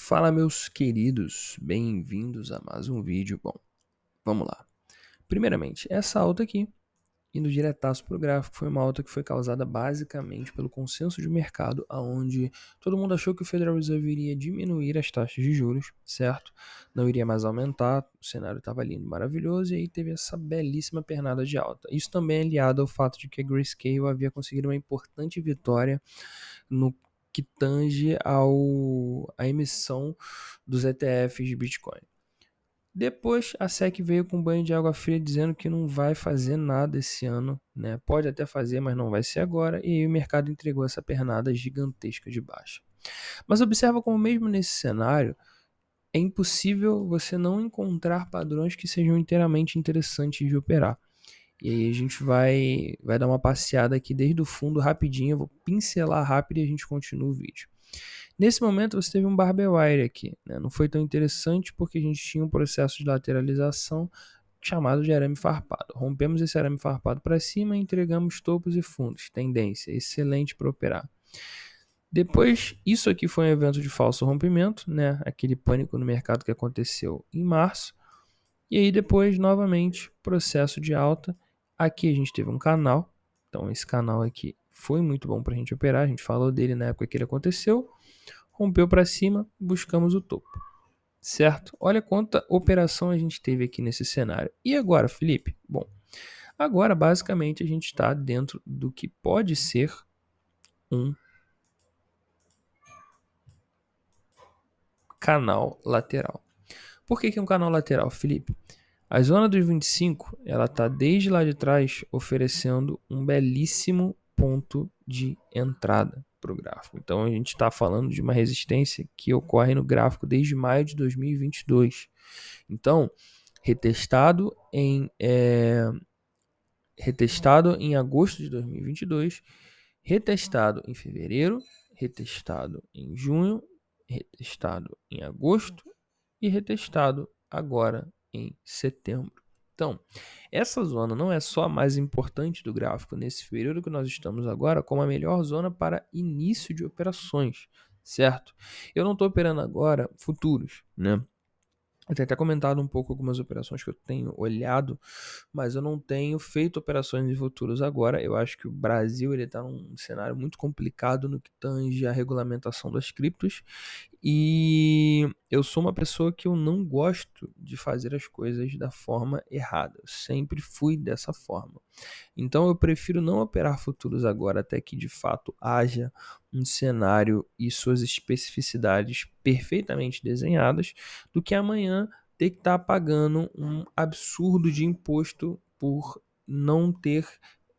Fala, meus queridos, bem-vindos a mais um vídeo. Bom, vamos lá. Primeiramente, essa alta aqui, indo diretaço para o gráfico, foi uma alta que foi causada basicamente pelo consenso de mercado, onde todo mundo achou que o Federal Reserve iria diminuir as taxas de juros, certo? Não iria mais aumentar, o cenário estava lindo, maravilhoso, e aí teve essa belíssima pernada de alta. Isso também é aliado ao fato de que a Grayscale havia conseguido uma importante vitória no que tange à emissão dos ETFs de Bitcoin. Depois a SEC veio com um banho de água fria dizendo que não vai fazer nada esse ano, né? Pode até fazer, mas não vai ser agora, e aí o mercado entregou essa pernada gigantesca de baixa. Mas observa como mesmo nesse cenário é impossível você não encontrar padrões que sejam inteiramente interessantes de operar. E aí a gente vai dar uma passeada aqui desde o fundo rapidinho, eu vou pincelar rápido e a gente continua o vídeo. Nesse momento você teve um Barbell Wire aqui, né? Não foi tão interessante porque a gente tinha um processo de lateralização chamado de arame farpado. Rompemos esse arame farpado para cima e entregamos topos e fundos. Tendência excelente para operar. Depois, isso aqui foi um evento de falso rompimento, né? Aquele pânico no mercado que aconteceu em março. E aí depois, novamente, processo de alta. Aqui a gente teve um canal. Então esse canal aqui foi muito bom para a gente operar. A gente falou dele na época que ele aconteceu. Rompeu para cima, buscamos o topo. Certo? Olha quanta operação a gente teve aqui nesse cenário. E agora, Felipe? Bom, agora basicamente a gente está dentro do que pode ser um canal lateral. Por que é um canal lateral, Felipe? A zona dos 25, ela está desde lá de trás oferecendo um belíssimo ponto de entrada para o gráfico. Então a gente está falando de uma resistência que ocorre no gráfico desde maio de 2022. Então, retestado em agosto de 2022, retestado em fevereiro, retestado em junho, retestado em agosto e retestado agora em setembro. Então, essa zona não é só a mais importante do gráfico nesse período que nós estamos agora, como a melhor zona para início de operações, certo? Eu não estou operando agora futuros, né? Eu tenho até comentado um pouco algumas operações que eu tenho olhado, mas eu não tenho feito operações de futuros agora. Eu acho que o Brasil está num cenário muito complicado no que tange a regulamentação das criptos. E eu sou uma pessoa que eu não gosto de fazer as coisas da forma errada. Eu sempre fui dessa forma. Então eu prefiro não operar futuros agora até que de fato haja um cenário e suas especificidades perfeitamente desenhadas, do que amanhã ter que estar pagando um absurdo de imposto por não ter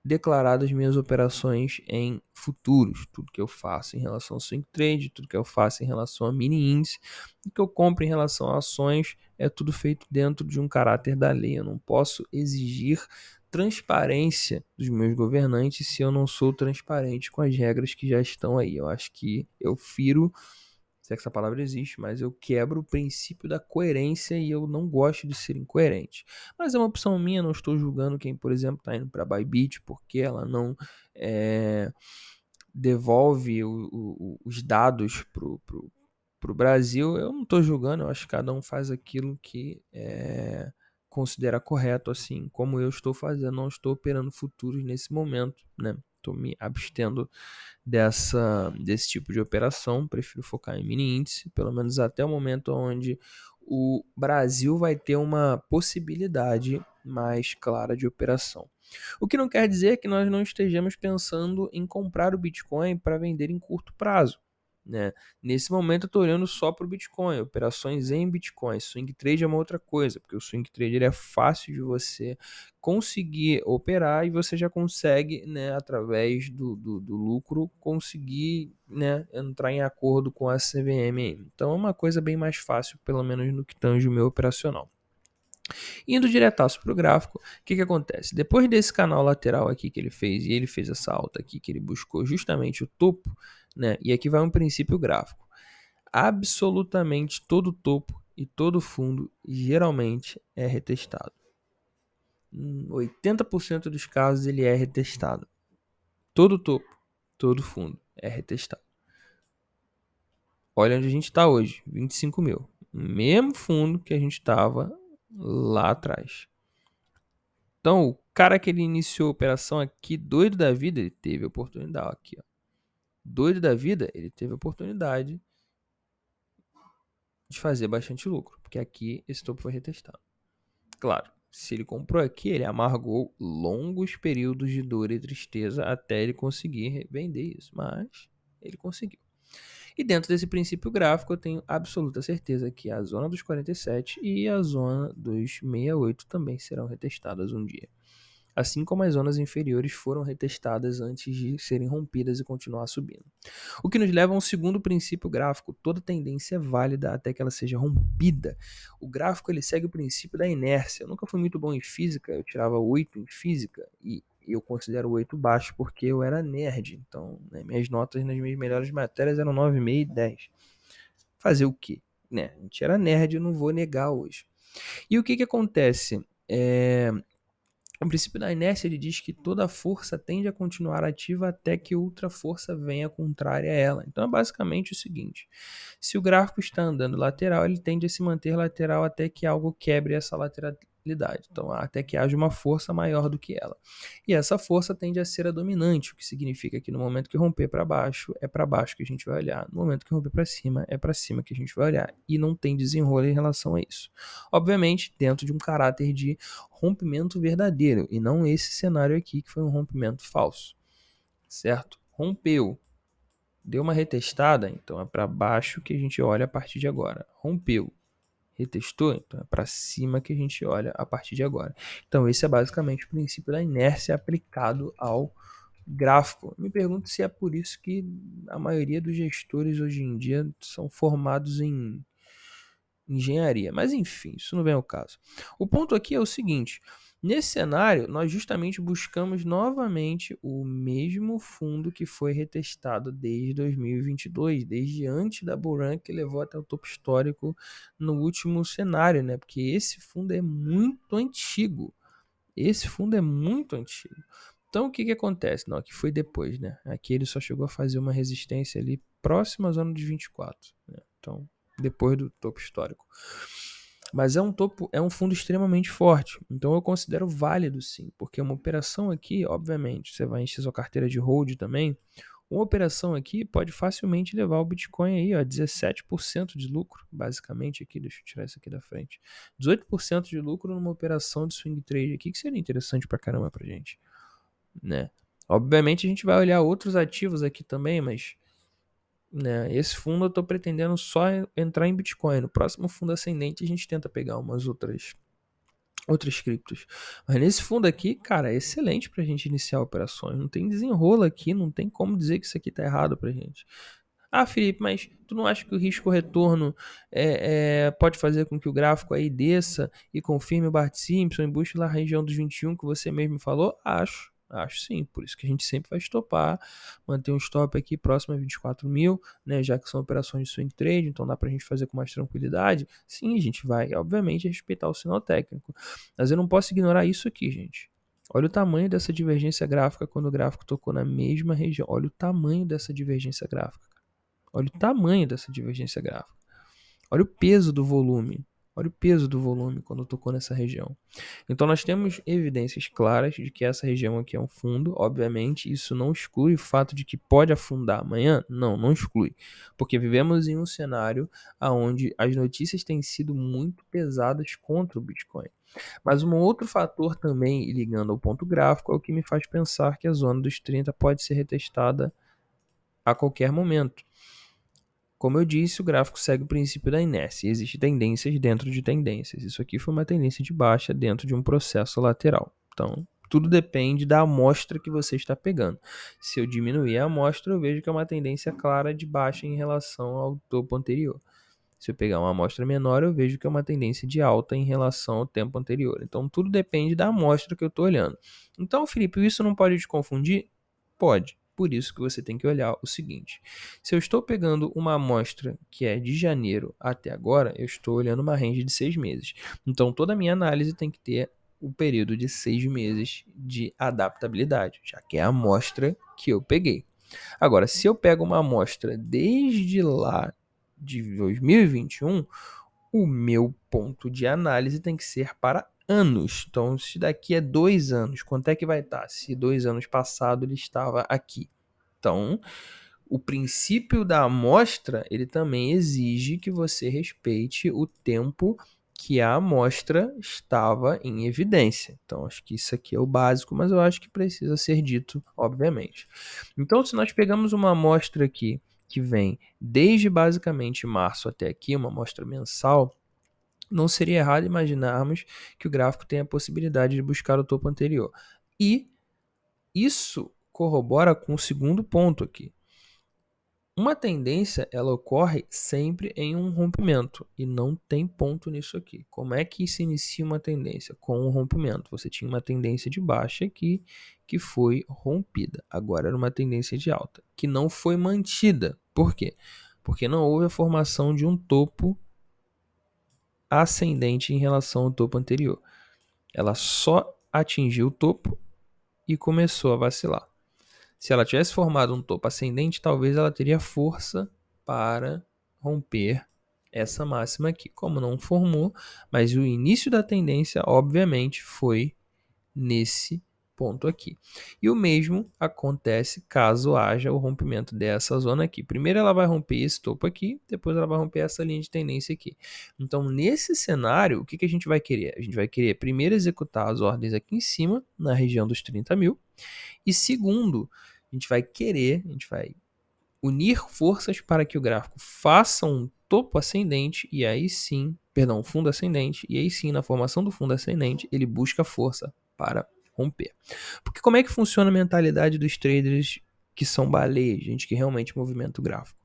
declarado as minhas operações em futuros. Tudo que eu faço em relação ao swing trade, tudo que eu faço em relação a mini índice, o que eu compro em relação a ações, é tudo feito dentro de um caráter da lei. Eu não posso exigir transparência dos meus governantes se eu não sou transparente com as regras que já estão aí. Eu acho que eu firo, se é que essa palavra existe, mas eu quebro o princípio da coerência e eu não gosto de ser incoerente. Mas é uma opção minha, não estou julgando quem, por exemplo, está indo para a Bybit porque ela não devolve os dados para o Brasil. Eu não estou julgando, eu acho que cada um faz aquilo que considera correto, assim como eu estou fazendo. Não estou operando futuros nesse momento, né? Estou me abstendo desse tipo de operação, prefiro focar em mini índice, pelo menos até o momento onde o Brasil vai ter uma possibilidade mais clara de operação. O que não quer dizer que nós não estejamos pensando em comprar o Bitcoin para vender em curto prazo, né? Nesse momento eu estou olhando só para o Bitcoin, operações em Bitcoin. Swing trade é uma outra coisa, porque o swing trade ele é fácil de você conseguir operar e você já consegue, né, através do lucro, conseguir, né, entrar em acordo com a CVM. Então é uma coisa bem mais fácil, pelo menos no que tange o meu operacional. Indo diretaço para o gráfico, o que acontece? Depois desse canal lateral aqui que ele fez, e ele fez essa alta aqui que ele buscou justamente o topo, né? E aqui vai um princípio gráfico. Absolutamente todo topo e todo fundo geralmente é retestado. Em 80% dos casos ele é retestado. Todo topo, todo fundo é retestado. Olha onde a gente está hoje, 25 mil. O mesmo fundo que a gente estava lá atrás. Então, o cara que ele iniciou a operação aqui, doido da vida, ele teve a oportunidade aqui, ó. Doido da vida, ele teve a oportunidade de fazer bastante lucro, porque aqui esse topo foi retestado. Claro, se ele comprou aqui, ele amargou longos períodos de dor e tristeza até ele conseguir vender isso, mas ele conseguiu. E dentro desse princípio gráfico, eu tenho absoluta certeza que a zona dos 47 e a zona dos 68 também serão retestadas um dia. Assim como as zonas inferiores foram retestadas antes de serem rompidas e continuar subindo. O que nos leva a um segundo princípio gráfico. Toda tendência é válida até que ela seja rompida. O gráfico ele segue o princípio da inércia. Eu nunca fui muito bom em física, eu tirava 8 em física e eu considero 8 baixo porque eu era nerd. Então, né, minhas notas nas minhas melhores matérias eram 9,5 e 10. Fazer o quê? Né? A gente era nerd, eu não vou negar hoje. E o que acontece? O princípio da inércia ele diz que toda força tende a continuar ativa até que outra força venha contrária a ela. Então é basicamente o seguinte: se o gráfico está andando lateral, ele tende a se manter lateral até que algo quebre essa lateralidade. Então, até que haja uma força maior do que ela. E essa força tende a ser a dominante, o que significa que no momento que romper para baixo, é para baixo que a gente vai olhar. No momento que romper para cima, é para cima que a gente vai olhar. E não tem desenrolo em relação a isso. Obviamente, dentro de um caráter de rompimento verdadeiro, e não esse cenário aqui que foi um rompimento falso. Certo? Rompeu. Deu uma retestada, então é para baixo que a gente olha a partir de agora. Rompeu. Retestou, então é para cima que a gente olha a partir de agora. Então esse é basicamente o princípio da inércia aplicado ao gráfico. Me pergunto se é por isso que a maioria dos gestores hoje em dia são formados em engenharia. Mas enfim, isso não vem ao caso. O ponto aqui é o seguinte: nesse cenário, nós justamente buscamos novamente o mesmo fundo que foi retestado desde 2022, desde antes da bull run que levou até o topo histórico no último cenário, né? Porque esse fundo é muito antigo. Esse fundo é muito antigo. Então o que acontece? Não, aqui foi depois, né? Aqui ele só chegou a fazer uma resistência ali próxima à zona dos 24, né? Então, depois do topo histórico. Mas é um fundo extremamente forte. Então eu considero válido sim, porque uma operação aqui, obviamente, você vai encher sua carteira de hold também. Uma operação aqui pode facilmente levar o Bitcoin aí, ó, 17% de lucro, basicamente aqui, deixa eu tirar isso aqui da frente. 18% de lucro numa operação de swing trade aqui, que seria interessante pra caramba pra gente, né? Obviamente a gente vai olhar outros ativos aqui também, mas né, esse fundo eu tô pretendendo só entrar em Bitcoin. No próximo fundo ascendente a gente tenta pegar umas outras criptos. Mas nesse fundo aqui, cara, é excelente pra gente iniciar operações. Não tem desenrolo aqui, não tem como dizer que isso aqui tá errado pra gente. Ah, Felipe, mas tu não acha que o risco-retorno pode fazer com que o gráfico aí desça e confirme o Bart Simpson e busque lá a região dos 21 que você mesmo falou? Acho sim, por isso que a gente sempre vai estopar, manter um stop aqui próximo a 24 mil, né, já que são operações de swing trade, então dá pra gente fazer com mais tranquilidade. Sim, a gente vai, obviamente, respeitar o sinal técnico, mas eu não posso ignorar isso aqui, gente. Olha o tamanho dessa divergência gráfica quando o gráfico tocou na mesma região. Olha o tamanho dessa divergência gráfica. Olha o tamanho dessa divergência gráfica. Olha o peso do volume. Olha o peso do volume quando tocou nessa região. Então nós temos evidências claras de que essa região aqui é um fundo. Obviamente, isso não exclui o fato de que pode afundar amanhã. Não exclui. Porque vivemos em um cenário onde as notícias têm sido muito pesadas contra o Bitcoin. Mas um outro fator também, ligando ao ponto gráfico, é o que me faz pensar que a zona dos 30 pode ser retestada a qualquer momento. Como eu disse, o gráfico segue o princípio da inércia. Existem tendências dentro de tendências. Isso aqui foi uma tendência de baixa dentro de um processo lateral. Então, tudo depende da amostra que você está pegando. Se eu diminuir a amostra, eu vejo que é uma tendência clara de baixa em relação ao topo anterior. Se eu pegar uma amostra menor, eu vejo que é uma tendência de alta em relação ao tempo anterior. Então, tudo depende da amostra que eu estou olhando. Então, Felipe, isso não pode te confundir? Pode. Por isso que você tem que olhar o seguinte: se eu estou pegando uma amostra que é de janeiro até agora, eu estou olhando uma range de 6 meses. Então toda a minha análise tem que ter o período de 6 meses de adaptabilidade, já que é a amostra que eu peguei. Agora, se eu pego uma amostra desde lá de 2021, o meu ponto de análise tem que ser para anos. Então, se daqui a 2 anos, quanto é que vai estar? Se 2 anos passado ele estava aqui. Então, o princípio da amostra, ele também exige que você respeite o tempo que a amostra estava em evidência. Então, acho que isso aqui é o básico, mas eu acho que precisa ser dito, obviamente. Então, se nós pegamos uma amostra aqui que vem desde basicamente março até aqui, uma amostra mensal, não seria errado imaginarmos que o gráfico tem a possibilidade de buscar o topo anterior. E isso corrobora com o segundo ponto aqui. Uma tendência, ela ocorre sempre em um rompimento e não tem ponto nisso aqui. Como é que se inicia uma tendência? Com um rompimento. Você tinha uma tendência de baixa aqui que foi rompida. Agora era uma tendência de alta que não foi mantida. Por quê? Porque não houve a formação de um topo ascendente em relação ao topo anterior. Ela só atingiu o topo e começou a vacilar. Se ela tivesse formado um topo ascendente, talvez ela teria força para romper essa máxima aqui. Como não formou, mas o início da tendência, obviamente, foi nesse ponto aqui. E o mesmo acontece caso haja o rompimento dessa zona aqui. Primeiro ela vai romper esse topo aqui, depois ela vai romper essa linha de tendência aqui. Então, nesse cenário, o que a gente vai querer? A gente vai querer primeiro executar as ordens aqui em cima, na região dos 30 mil, e segundo, a gente vai unir forças para que o gráfico faça um topo ascendente e aí sim, perdão, fundo ascendente, e aí sim, na formação do fundo ascendente, ele busca força para romper. Porque como é que funciona a mentalidade dos traders que são baleias, gente que realmente movimenta o gráfico?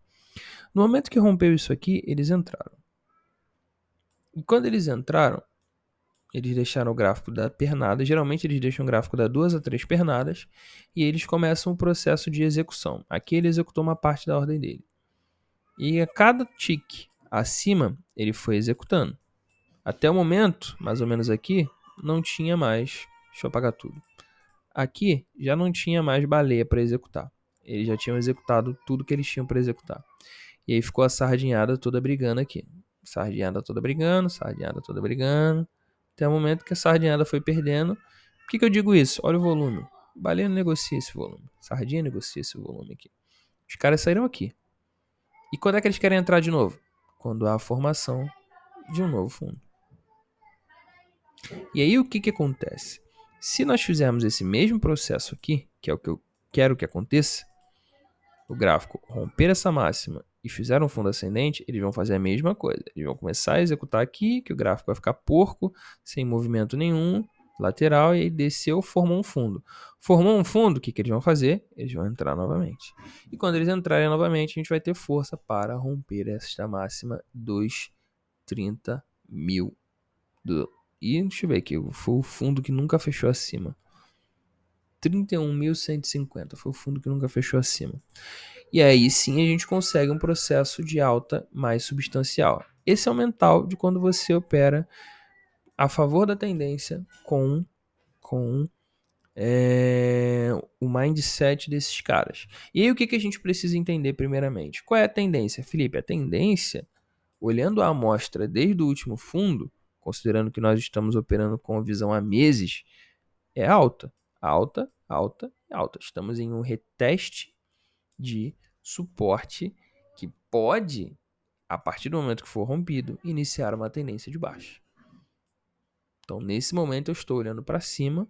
No momento que rompeu isso aqui, eles entraram. E quando eles entraram, eles deixaram o gráfico da pernada. Geralmente eles deixam o gráfico da 2 a 3 pernadas e eles começam o processo de execução. Aqui ele executou uma parte da ordem dele. E a cada tique acima, ele foi executando. Até o momento, mais ou menos aqui, não tinha mais. Deixa eu apagar tudo. Aqui já não tinha mais baleia para executar. Eles já tinham executado tudo que eles tinham para executar. E aí ficou a sardinhada toda brigando aqui. Sardinhada toda brigando, sardinhada toda brigando. Até o momento que a sardinhada foi perdendo. Por que eu digo isso? Olha o volume. Baleia negocia esse volume. Sardinha negocia esse volume aqui. Os caras saíram aqui. E quando é que eles querem entrar de novo? Quando há a formação de um novo fundo. E aí o que acontece? Se nós fizermos esse mesmo processo aqui, que é o que eu quero que aconteça, o gráfico romper essa máxima e fizer um fundo ascendente, eles vão fazer a mesma coisa. Eles vão começar a executar aqui, que o gráfico vai ficar porco, sem movimento nenhum, lateral, e aí desceu, formou um fundo. Formou um fundo, o que eles vão fazer? Eles vão entrar novamente. E quando eles entrarem novamente, a gente vai ter força para romper esta máxima dos 30 mil. E deixa eu ver aqui, foi o fundo que nunca fechou acima. 31.150 foi o fundo que nunca fechou acima. E aí sim a gente consegue um processo de alta mais substancial. Esse é o mental de quando você opera a favor da tendência com o mindset desses caras. E aí o que a gente precisa entender primeiramente? Qual é a tendência, Felipe? A tendência, olhando a amostra desde o último fundo, considerando que nós estamos operando com a visão há meses, é alta, alta, alta, alta. Estamos em um reteste de suporte que pode, a partir do momento que for rompido, iniciar uma tendência de baixa. Então, nesse momento, eu estou olhando para cima.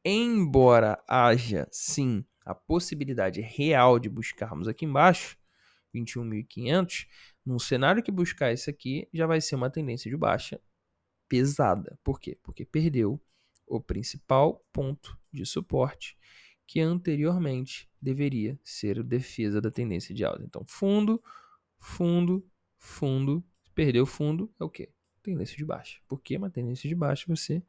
Embora haja, sim, a possibilidade real de buscarmos aqui embaixo, 21.500, num cenário que buscar isso aqui, já vai ser uma tendência de baixa pesada. Por quê? Porque perdeu o principal ponto de suporte que anteriormente deveria ser a defesa da tendência de alta. Então, fundo, fundo, fundo. Perdeu fundo é o quê? Tendência de baixa. Por que uma tendência de baixa você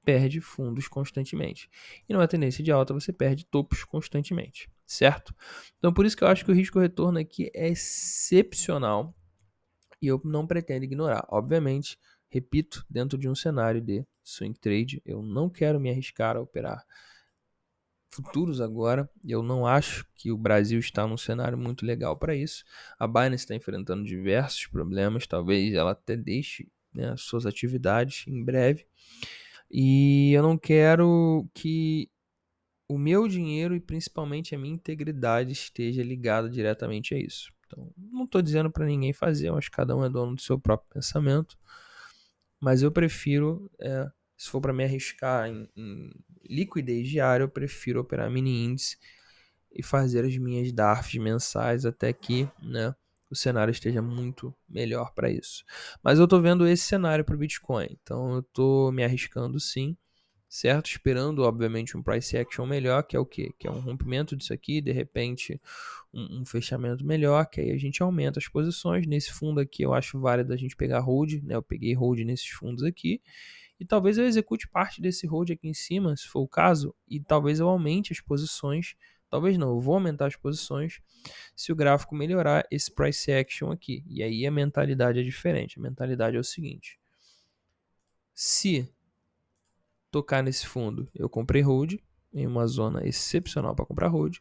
perde fundos constantemente? E numa tendência de alta você perde topos constantemente, certo? Então, por isso que eu acho que o risco-retorno aqui é excepcional e eu não pretendo ignorar. Obviamente, repito, dentro de um cenário de swing trade, eu não quero me arriscar a operar futuros agora. Eu não acho que o Brasil está num cenário muito legal para isso. A Binance está enfrentando diversos problemas, talvez ela até deixe, né, suas atividades em breve. E eu não quero que o meu dinheiro e principalmente a minha integridade esteja ligada diretamente a isso. Então, não estou dizendo para ninguém fazer, eu acho que cada um é dono do seu próprio pensamento, mas eu prefiro, se for para me arriscar em liquidez diária, eu prefiro operar mini índice e fazer as minhas DARFs mensais até que, né, o cenário esteja muito melhor para isso. Mas eu estou vendo esse cenário para o Bitcoin, então eu estou me arriscando sim, certo? Esperando, obviamente, um price action melhor, que é o quê? Que é um rompimento disso aqui, de repente um fechamento melhor, que aí a gente aumenta as posições. Nesse fundo aqui eu acho válido a gente pegar hold, né? Eu peguei hold nesses fundos aqui, e talvez eu execute parte desse hold aqui em cima, se for o caso, e talvez eu aumente as posições. Talvez não, eu vou aumentar as posições se o gráfico melhorar esse price action aqui. E aí a mentalidade é diferente. A mentalidade é o seguinte: se tocar nesse fundo, eu comprei hold em uma zona excepcional para comprar hold.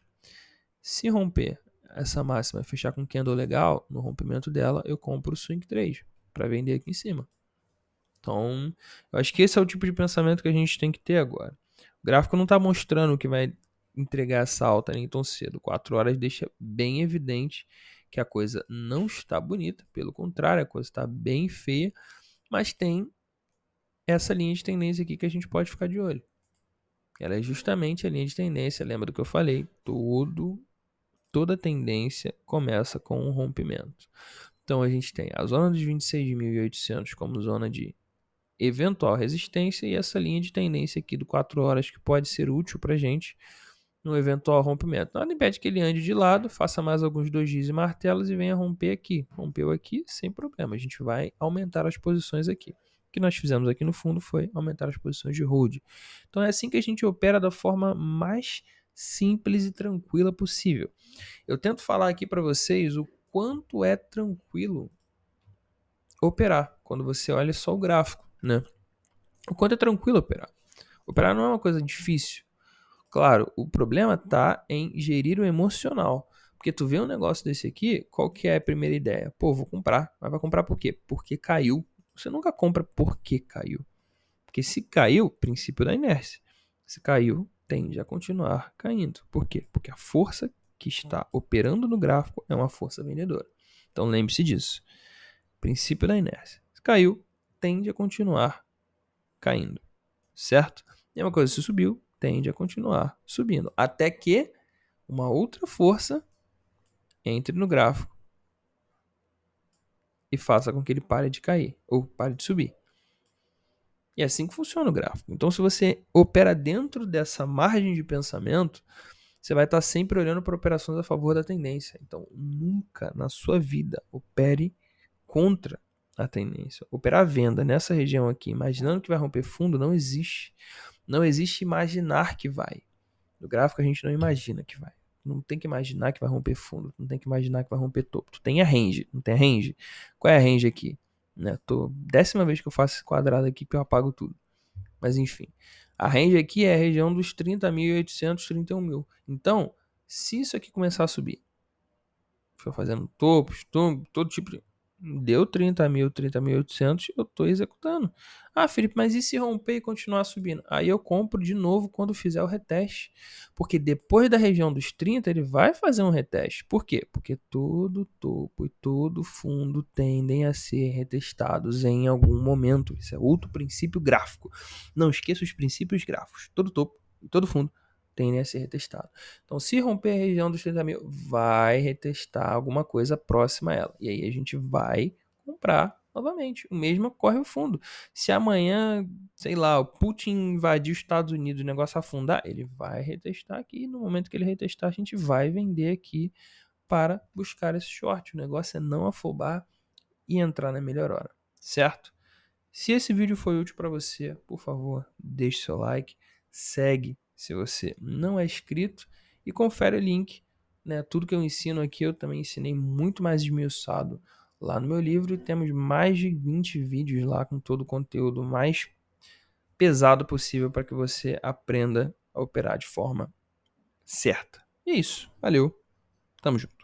Se romper essa máxima e fechar com candle legal, no rompimento dela, eu compro o swing trade para vender aqui em cima. Então, eu acho que esse é o tipo de pensamento que a gente tem que ter agora. O gráfico não está mostrando que vai entregar essa alta nem tão cedo. 4 horas deixa bem evidente que a coisa não está bonita, pelo contrário, a coisa está bem feia, mas tem essa linha de tendência aqui que a gente pode ficar de olho. Ela é justamente a linha de tendência, lembra do que eu falei? Toda tendência começa com um rompimento. Então a gente tem a zona dos 26.800 como zona de eventual resistência e essa linha de tendência aqui do 4 horas que pode ser útil para a gente no eventual rompimento. Nada impede que ele ande de lado, faça mais alguns dojis e martelos e venha romper aqui. Rompeu aqui, sem problema. A gente vai aumentar as posições aqui. O que nós fizemos aqui no fundo foi aumentar as posições de hold. Então é assim que a gente opera da forma mais simples e tranquila possível. Eu tento falar aqui para vocês o quanto é tranquilo operar quando você olha só o gráfico, né? O quanto é tranquilo operar. Operar não é uma coisa difícil. Claro, o problema tá em gerir o emocional. Porque tu vê um negócio desse aqui, qual que é a primeira ideia? Pô, vou comprar. Mas vai comprar por quê? Porque caiu. Você nunca compra porque caiu. Porque se caiu, princípio da inércia. Se caiu, tende a continuar caindo. Por quê? Porque a força que está operando no gráfico é uma força vendedora. Então lembre-se disso. Princípio da inércia. Se caiu, tende a continuar caindo. Certo? E uma coisa, se subiu, tende a continuar subindo. Até que uma outra força entre no gráfico e faça com que ele pare de cair ou pare de subir. E é assim que funciona o gráfico. Então, se você opera dentro dessa margem de pensamento, você vai estar sempre olhando para operações a favor da tendência. Então, nunca na sua vida opere contra a tendência. Operar a venda nessa região aqui, imaginando que vai romper fundo, não existe. Não existe imaginar que vai. No gráfico a gente não imagina que vai. Não tem que imaginar que vai romper fundo. Não tem que imaginar que vai romper topo. Tu tem a range. Não tem a range? Qual é a range aqui? Né? 10ª vez que eu faço esse quadrado aqui que eu apago tudo. Mas enfim. A range aqui é a região dos 30.800, 31.000. Então, se isso aqui começar a subir, for fazendo topos, todo tipo de... Deu 30.000, 30.800, eu estou executando. Ah, Felipe, mas e se romper e continuar subindo? Aí eu compro de novo quando fizer o reteste. Porque depois da região dos 30, ele vai fazer um reteste. Por quê? Porque todo topo e todo fundo tendem a ser retestados em algum momento. Isso é outro princípio gráfico. Não esqueça os princípios gráficos. Todo topo e todo fundo tendem a ser retestado. Então, se romper a região dos 30.000, vai retestar alguma coisa próxima a ela. E aí a gente vai comprar novamente. O mesmo ocorre o fundo. Se amanhã, sei lá, o Putin invadir os Estados Unidos e o negócio afundar, ele vai retestar aqui. No momento que ele retestar, a gente vai vender aqui para buscar esse short. O negócio é não afobar e entrar na melhor hora, certo? Se esse vídeo foi útil para você, por favor, deixe seu like, segue se você não é inscrito e confere o link. Né? Tudo que eu ensino aqui eu também ensinei muito mais esmiuçado lá no meu livro e temos mais de 20 vídeos lá com todo o conteúdo mais pesado possível para que você aprenda a operar de forma certa. E é isso. Valeu. Tamo junto.